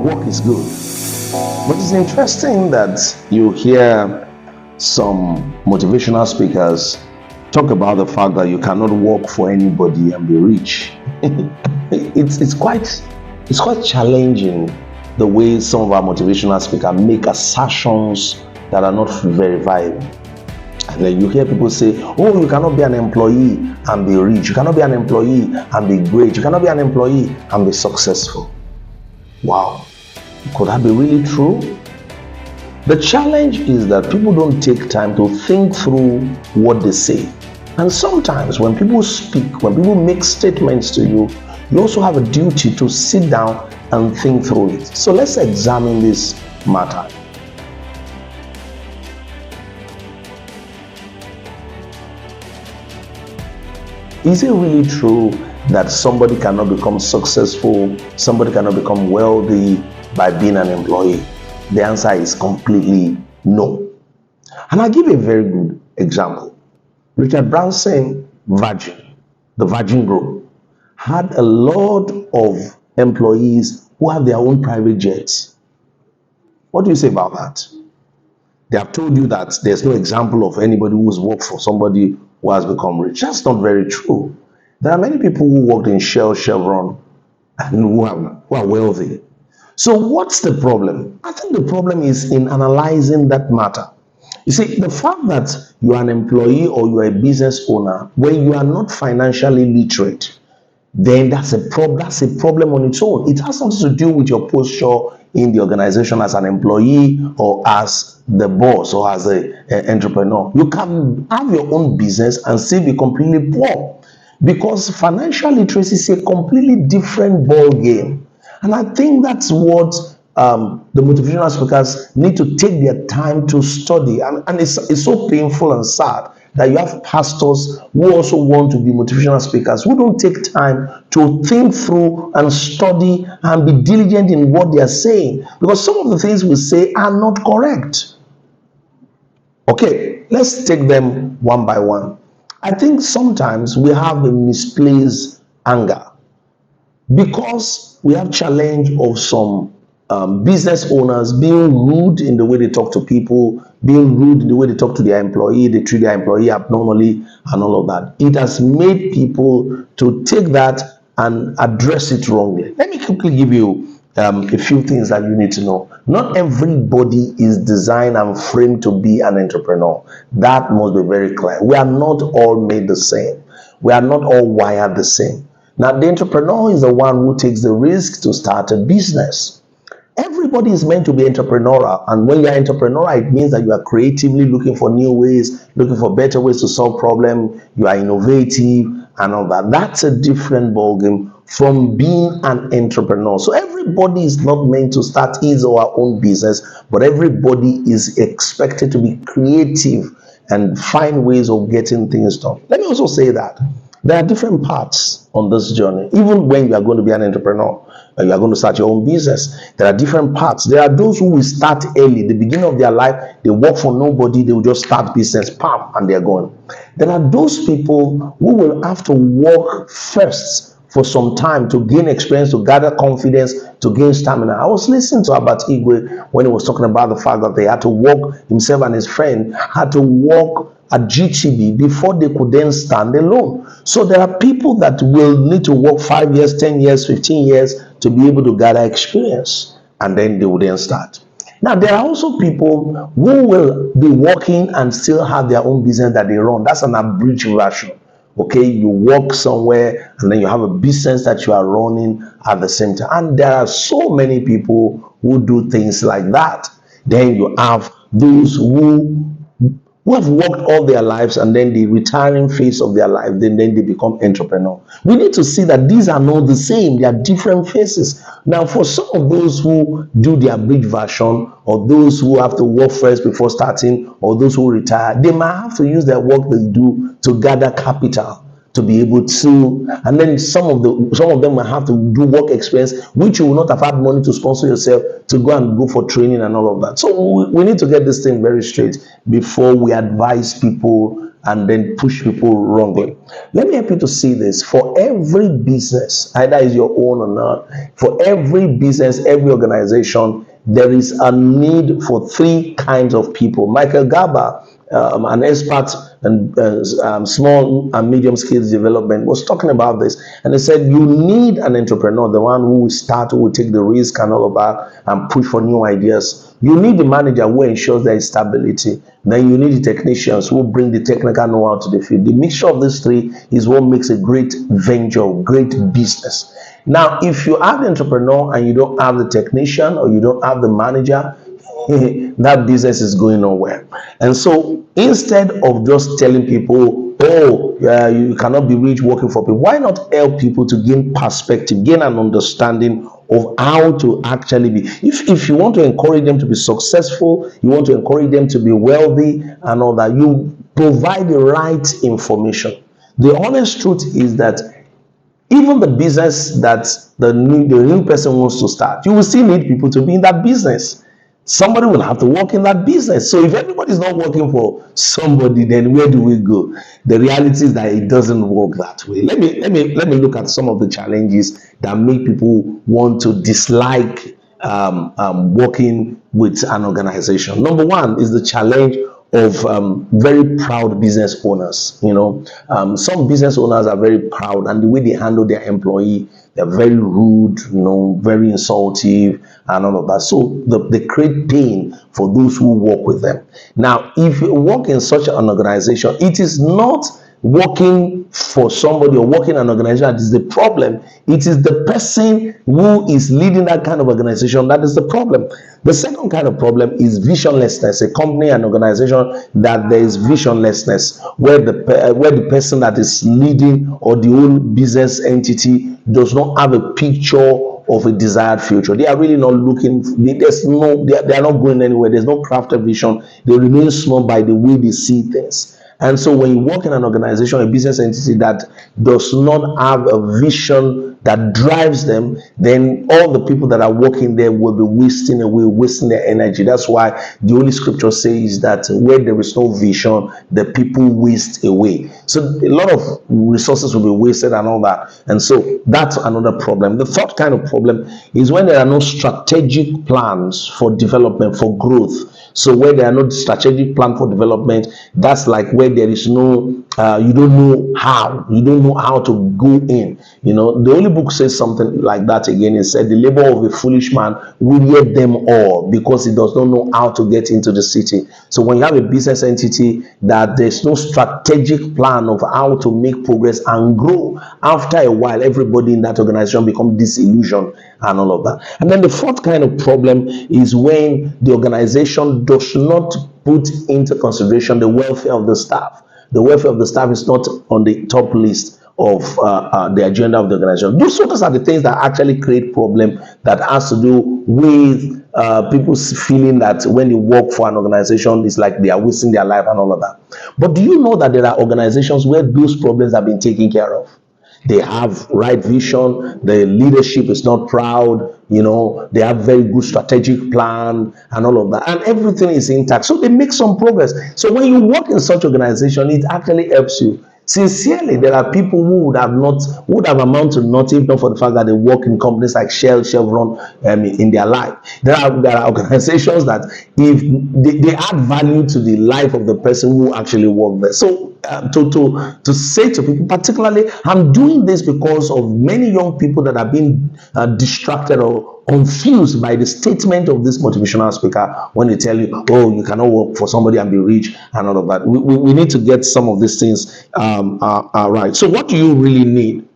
work is good. But it's interesting that you hear some motivational speakers talk about the fact that you cannot work for anybody and be rich. It's quite challenging the way some of our motivational speakers make assertions that are not verifiable. And then you hear people say, oh, you cannot be an employee and be rich. You cannot be an employee and be great. You cannot be an employee and be successful. Wow. Could that be really true? The challenge is that people don't take time to think through what they say. And sometimes when people speak, when people make statements to you, you also have a duty to sit down and think through it. So let's examine this matter. Is it really true that somebody cannot become successful, somebody cannot become wealthy by being an employee? The answer is completely no. And I'll give you a very good example. Richard Branson, Virgin, the Virgin Group, had a lot of employees who have their own private jets. What do you say about that? They have told you that there's no example of anybody who's worked for somebody who has become rich. That's not very true. There are many people who worked in Shell, Chevron, and who are wealthy. So what's the problem? I think the problem is in analyzing that matter. You see, the fact that you are an employee or you are a business owner, when you are not financially literate, then that's a problem on its own. It has something to do with your posture in the organization as an employee or as the boss or as an entrepreneur. You can have your own business and still be completely poor, because financial literacy is a completely different ball game. And I think that's what the motivational speakers need to take their time to study. And it's so painful and sad that you have pastors who also want to be motivational speakers who don't take time to think through and study and be diligent in what they are saying, because some of the things we say are not correct. Okay, let's take them one by one. I think sometimes we have a misplaced anger because we have challenge of some business owners being rude in the way they talk to people, being rude in the way they talk to their employee, they treat their employee abnormally and all of that. It has made people to take that and address it wrongly. Let me quickly give you a few things that you need to know. Not everybody is designed and framed to be an entrepreneur. That must be very clear. We are not all made the same. We are not all wired the same. Now, the entrepreneur is the one who takes the risk to start a business. Everybody is meant to be entrepreneurial, and when you're entrepreneurial, it means that you are creatively looking for new ways, looking for better ways to solve problems. You are innovative and all that. That's a different ballgame from being an entrepreneur. So everybody is not meant to start his or her own business, but everybody is expected to be creative and find ways of getting things done. Let me also say that there are different paths on this journey. Even when you are going to be an entrepreneur, you are going to start your own business, there are different paths. There are those who will start early, the beginning of their life, they work for nobody, they will just start business, pam, and they're gone. There are those people who will have to work first for some time to gain experience, to gather confidence, to gain stamina. I was listening to Albert Igwe when he was talking about the fact that they had to work, himself and his friend had to work at GTB before they could then stand alone. So there are people that will need to work 5 years, 10 years, 15 years to be able to gather experience, and then they will then start. Now, there are also people who will be working and still have their own business that they run. That's an abridged version. Okay, you work somewhere and then you have a business that you are running at the same time. And there are so many people who do things like that. Then you have those who have worked all their lives, and then the retiring phase of their life, then they become entrepreneur. We need to see that these are not the same. They are different phases. Now, for some of those who do the abridged version, or those who have to work first before starting, or those who retire, they might have to use their work they do to gather capital to be able to, and then some of them will have to do work experience, which you will not have had money to sponsor yourself to go for training and all of that. So we need to get this thing very straight before we advise people and then push people wrongly. Let me help you to see this. For every business, either is your own or not, for every business, every organization, there is a need for three kinds of people. Michael Garber, an expert in small and medium skills development, was talking about this, and he said you need an entrepreneur, the one who will start, who will take the risk and all of that, and push for new ideas. You need the manager who ensures there is stability. Then you need the technicians who bring the technical know-how to the field. The mixture of these three is what makes a great venture, great business. Now, if you have the entrepreneur and you don't have the technician, or you don't have the manager, that business is going nowhere. And so instead of just telling people, oh, you cannot be rich working for people, why not help people to gain perspective, gain an understanding of how to actually be. If you want to encourage them to be successful, you want to encourage them to be wealthy and all that, you provide the right information. The honest truth is that even the business that the new person wants to start, you will still need people to be in that business. Somebody will have to work in that business. So if everybody's not working for somebody, then where do we go? The reality is that it doesn't work that way. Let me look at some of the challenges that make people want to dislike working with an organization. Number one is the challenge of very proud business owners. Some business owners are very proud, and the way they handle their employee, they're very rude, very insultive and all of that. So they create pain for those who work with them. Now, if you work in such an organization, it is not working for somebody or working in an organization that is the problem. It is the person who is leading that kind of organization that is the problem. The second kind of problem is visionlessness. A company, an organization that there is visionlessness, where the person that is leading or the whole business entity does not have a picture of a desired future. They are really not looking. They are not going anywhere. There's no crafted vision. They remain small by the way they see things. And so when you work in an organization, a business entity that does not have a vision that drives them, then all the people that are working there will be wasting away, wasting their energy. That's why the Holy Scripture says that where there is no vision, the people waste away. So a lot of resources will be wasted and all that. And so that's another problem. The third kind of problem is when there are no strategic plans for development, for growth. So where there are no strategic plan for development, that's like where there is no, you don't know how to go in. The Holy Book says something like that again. It said, the labor of a foolish man will yet them all, because he does not know how to get into the city. So when you have a business entity that there's no strategic plan of how to make progress and grow, after a while, everybody in that organization becomes disillusioned and all of that. And then the fourth kind of problem is when the organization does not put into consideration the welfare of the staff. The welfare of the staff is not on the top list of the agenda of the organization. Those are the things that actually create problem that has to do with people feeling that when they work for an organization, it's like they are wasting their life and all of that. But do you know that there are organizations where those problems have been taken care of? They have right vision, the leadership is not proud, they have very good strategic plan and all of that, and everything is intact. So they make some progress. So when you work in such organization, it actually helps you. Sincerely, there are people who would have amounted to nothing if not for the fact that they work in companies like Shell, Chevron, in their life. There are organizations that if they add value to the life of the person who actually work there. So to say to people, particularly, I'm doing this because of many young people that have been distracted or confused by the statement of this motivational speaker when they tell you, oh, you cannot work for somebody and be rich and all of that. We need to get some of these things right. So what do you really need?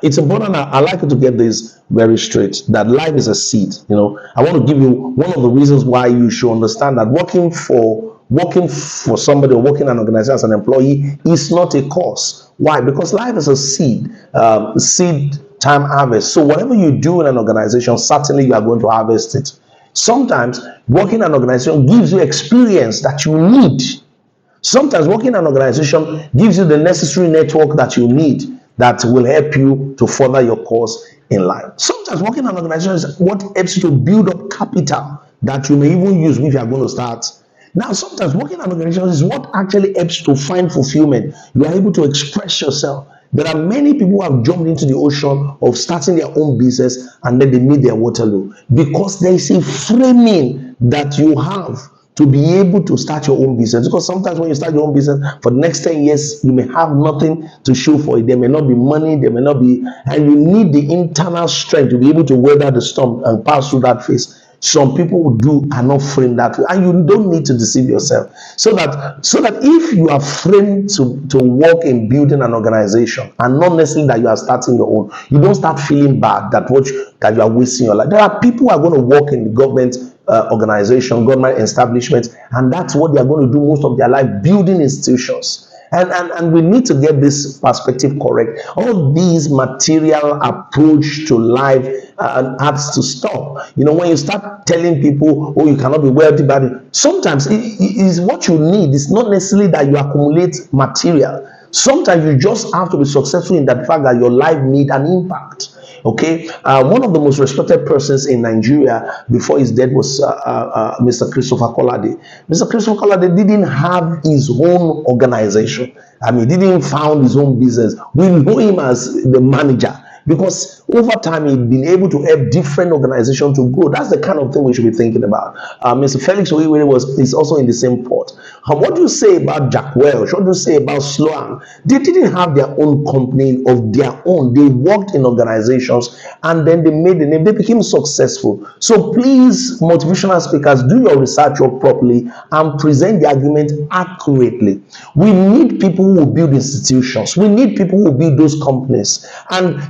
It's important. I like to get this very straight, that life is a seed. I want to give you one of the reasons why you should understand that working for somebody or working in an organization as an employee is not a cause. Why? Because life is a seed. Seed time harvest. So whatever you do in an organization, certainly you are going to harvest it. Sometimes working in an organization gives you experience that you need. Sometimes working in an organization gives you the necessary network that you need that will help you to further your course in life. Sometimes working in an organization is what helps you to build up capital that you may even use if you are going to start Now, sometimes working in organizations is what actually helps to find fulfillment. You are able to express yourself. There are many people who have jumped into the ocean of starting their own business and then they meet their Waterloo because there is a framing that you have to be able to start your own business. Because sometimes when you start your own business for the next 10 years, you may have nothing to show for it. There may not be money, there may not be, and you need the internal strength to be able to weather the storm and pass through that phase. Some people who do are not framed that way, and you don't need to deceive yourself. So that if you are framed to work in building an organization and not necessarily that you are starting your own, you don't start feeling bad that you are wasting your life. There are people who are going to work in the government organization, government establishments, and that's what they are going to do most of their life, building institutions. And we need to get this perspective correct. All these material approach to life has to stop. When you start telling people, oh, you cannot be wealthy, but sometimes it is what you need. It's not necessarily that you accumulate material. Sometimes you just have to be successful in that fact that your life need an impact. Okay, one of the most respected persons in Nigeria before his death was Mr. Christopher Kolade. Mr. Christopher Kolade didn't have his own organization. He didn't found his own business. We know him as the manager because over time he'd been able to help different organizations to grow. That's the kind of thing we should be thinking about. Mr. Felix Oyiwere is also in the same port. What do you say about Jack Welch? What do you say about Sloan? They didn't have their own company of their own. They worked in organizations and then they made the name. They became successful. So please, motivational speakers, do your research work properly and present the argument accurately. We need people who will build institutions. We need people who will build those companies. And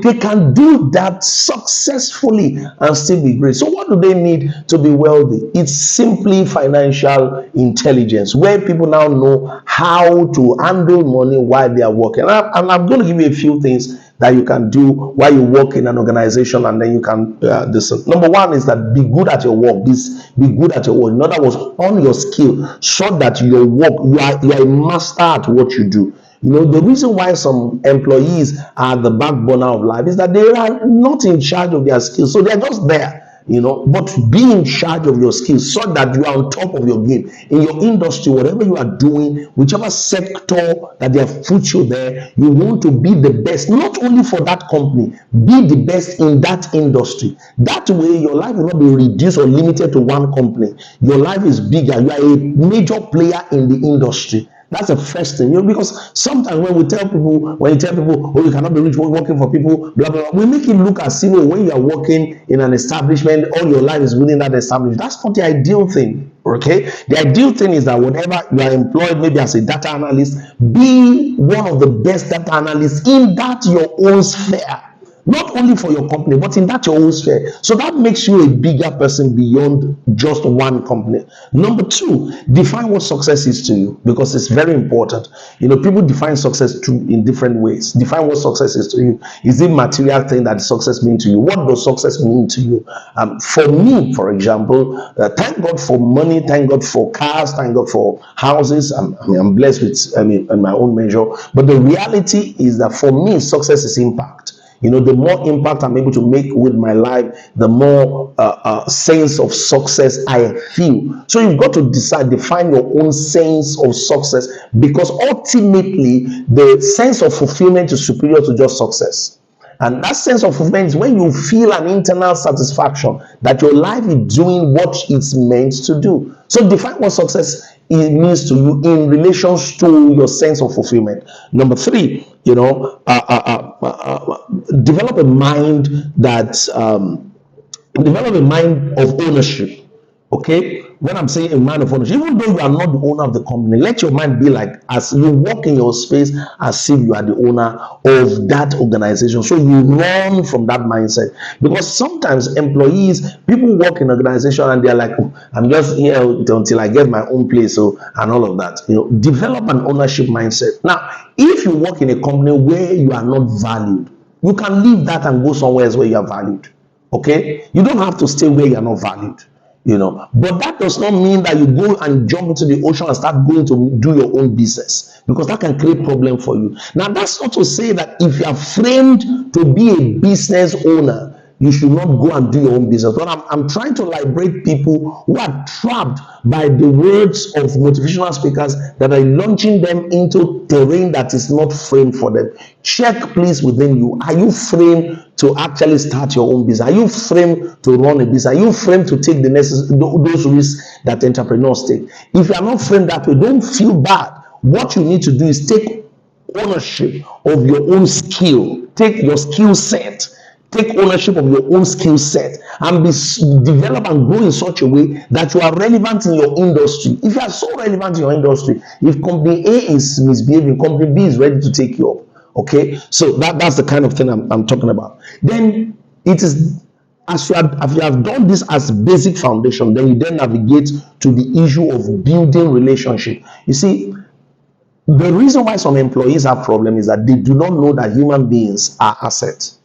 they can do that successfully and still be great. So what do they need to be wealthy? It's simply financial intelligence, where people now know how to handle money while they are working. And I'm going to give you a few things that you can do while you work in an organization, and then you can Number one is that be good at your work. Be good at your work. In other words, on your skill, so that your work, you are a master at what you do. The reason why some employees are the backbone of life is that they are not in charge of their skills. So they're just there, but be in charge of your skills so that you are on top of your game. In your industry, whatever you are doing, whichever sector that they have put you there, you want to be the best, not only for that company, be the best in that industry. That way, your life will not be reduced or limited to one company. Your life is bigger. You are a major player in the industry. That's the first thing, because sometimes when you tell people, oh, you cannot be rich working for people, blah, blah, blah, we make it look as if when you are working in an establishment, all your life is within that establishment. That's not the ideal thing, okay? The ideal thing is that whenever you are employed, maybe as a data analyst, be one of the best data analysts in that your own sphere. Not only for your company, but in that your own sphere. So that makes you a bigger person beyond just one company. Number two, define what success is to you, because it's very important. People define success in different ways. Define what success is to you. Is it material thing that success means to you? What does success mean to you? For me, for example, thank God for money, thank God for cars, thank God for houses. I'm blessed with, in my own measure. But the reality is that for me, success is impact. The more impact I'm able to make with my life, the more sense of success I feel. So you've got to define your own sense of success, because ultimately the sense of fulfillment is superior to just success. And that sense of fulfillment is when you feel an internal satisfaction that your life is doing what it's meant to do. So define what success means to you in relation to your sense of fulfillment. Number three, develop a mind of ownership. Okay, when I'm saying a mind of ownership, even though you are not the owner of the company, let your mind be like, as you walk in your space, as if you are the owner of that organization. So you run from that mindset, because sometimes people work in organization and they're like, oh, I'm just here until I get my own place, and all of that. Develop an ownership mindset. Now, if you work in a company where you are not valued, you can leave that and go somewhere else where you are valued. Okay, you don't have to stay where you are not valued. But that does not mean that you go and jump into the ocean and start going to do your own business, because that can create problem for you. Now, that's not to say that if you are framed to be a business owner, you should not go and do your own business. But I'm trying to liberate people who are trapped by the words of motivational speakers that are launching them into terrain that is not framed for them. Check, please, within you. Are you framed to actually start your own business? Are you framed to run a business? Are you framed to take the those risks that entrepreneurs take? If you are not framed that way, don't feel bad. What you need to do is take ownership of your own skill. Take your skill set. Take ownership of your own skill set and develop and grow in such a way that you are relevant in your industry. If you are so relevant in your industry, if company A is misbehaving, company B is ready to take you up. Okay, so that's the kind of thing I'm talking about. Then it is, as you have done this as basic foundation, then you then navigate to the issue of building relationship. You see, the reason why some employees have problems is that they do not know that human beings are assets.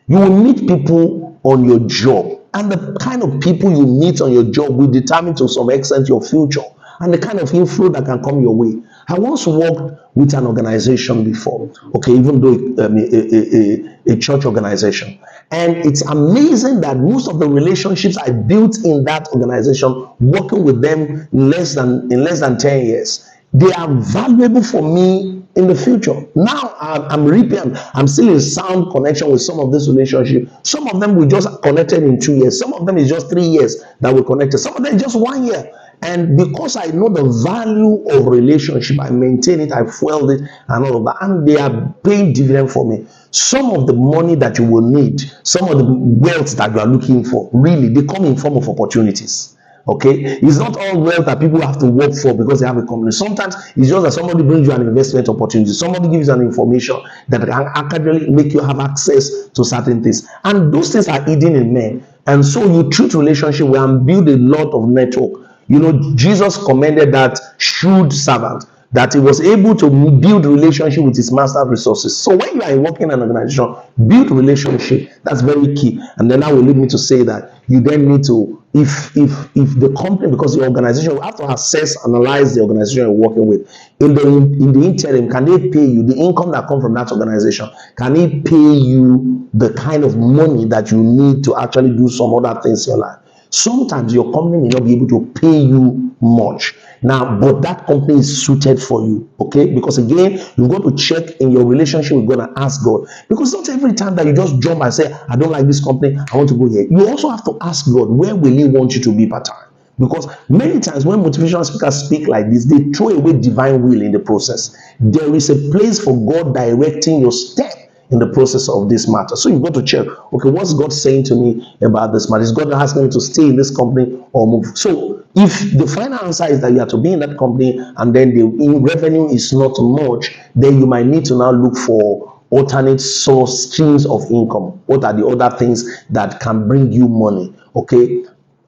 You will meet people on your job, and the kind of people you meet on your job will determine to some extent your future and the kind of inflow that can come your way. I once worked with an organization before, okay, even though a church organization, and it's amazing that most of the relationships I built in that organization, working with them in less than 10 years, they are valuable for me in the future. Now I'm reaping, I'm still in sound connection with some of this relationship. Some of them we just connected in 2 years. Some of them is just 3 years that we connected. Some of them just 1 year. And because I know the value of relationship, I maintain it, I fueled it, and all of that, and they are paying dividend for me. Some of the money that you will need, some of the wealth that you are looking for, really, they come in form of opportunities. Okay, it's not all wealth that people have to work for because they have a company. Sometimes it's just that somebody brings you an investment opportunity, somebody gives you an information that can actually make you have access to certain things, and those things are hidden in men. And so you treat relationship well and build a lot of network. You know, Jesus commended that shrewd servant, that he was able to build relationship with his master's resources. So when you are working in an organization, build relationship. That's very key. And then that will lead me to say that you then need to, if the company, because the organization, you have to assess, analyze the organization you're working with. In the interim, can they pay you the income that comes from that organization? Can it pay you the kind of money that you need to actually do some other things in your life? Sometimes your company may not be able to pay you much now, but that company is suited for you. Okay, because again, you've got to check in your relationship with God and ask God, because not every time that you just jump and say, I don't like this company, I want to go here. You also have to ask God, where will he want you to be part-time? Because many times when motivational speakers speak like this, they throw away divine will in the process. There is a place for God directing your step in the process of this matter. So you've got to check, okay, what's God saying to me about this matter? Is God asking me to stay in this company or move? So if the final answer is that you have to be in that company and then the revenue is not much, then you might need to now look for alternate source streams of income. What are the other things that can bring you money? Okay,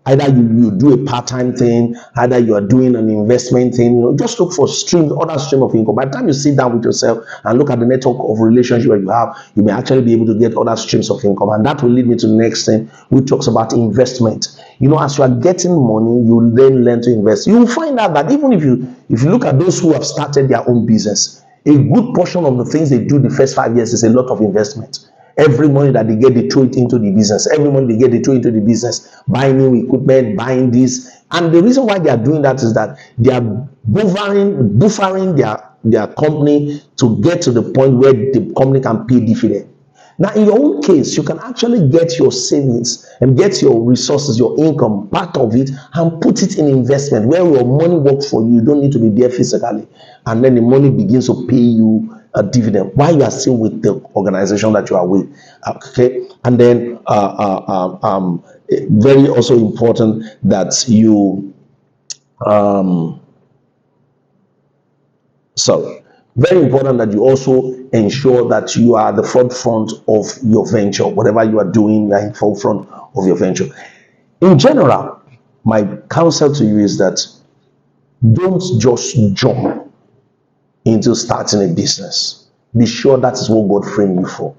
either you do a part-time thing, either you are doing an investment thing. You know, just look for other stream of income. By the time you sit down with yourself and look at the network of relationship that you have, you may actually be able to get other streams of income. And that will lead me to the next thing, which talks about investment. You know, as you are getting money, you then learn to invest. You will find out that even if you look at those who have started their own business, a good portion of the things they do the first 5 years is a lot of investment. Every money that they get, they throw it into the business. Every money they get, they throw into the business. Buying new equipment, buying this. And the reason why they are doing that is that they are buffering their company to get to the point where the company can pay dividend. Now, in your own case, you can actually get your savings and get your resources, your income, part of it, and put it in investment where your money works for you. You don't need to be there physically. And then the money begins to pay you a dividend while you are still with the organization that you are with. Okay. And then very also important that you very important that you also ensure that you are the forefront of your venture. Whatever you are doing, you are in forefront of your venture. In general, my counsel to you is that don't just jump into starting a business. Be sure that is what God framed you for.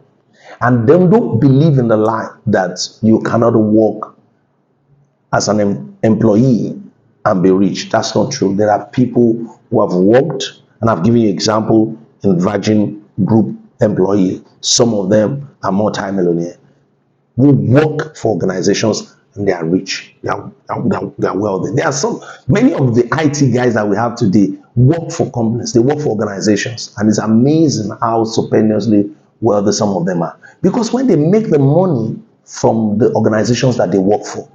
And then don't believe in the lie that you cannot work as an employee and be rich. That's not true. There are people who have worked, and I've given you an example in Virgin Group employee. Some of them are multi-millionaire. who work for organizations and they are rich, they are wealthy. There are many of the IT guys that we have today work for companies, they work for organizations, and it's amazing how stupendously wealthy some of them are. Because when they make the money from the organizations that they work for,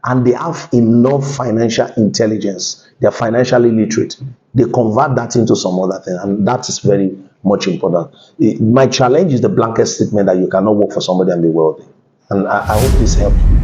and they have enough financial intelligence, they're financially literate, they convert that into some other thing, and that is very much important. My challenge is the blanket statement that you cannot work for somebody and be wealthy. And I hope this helps.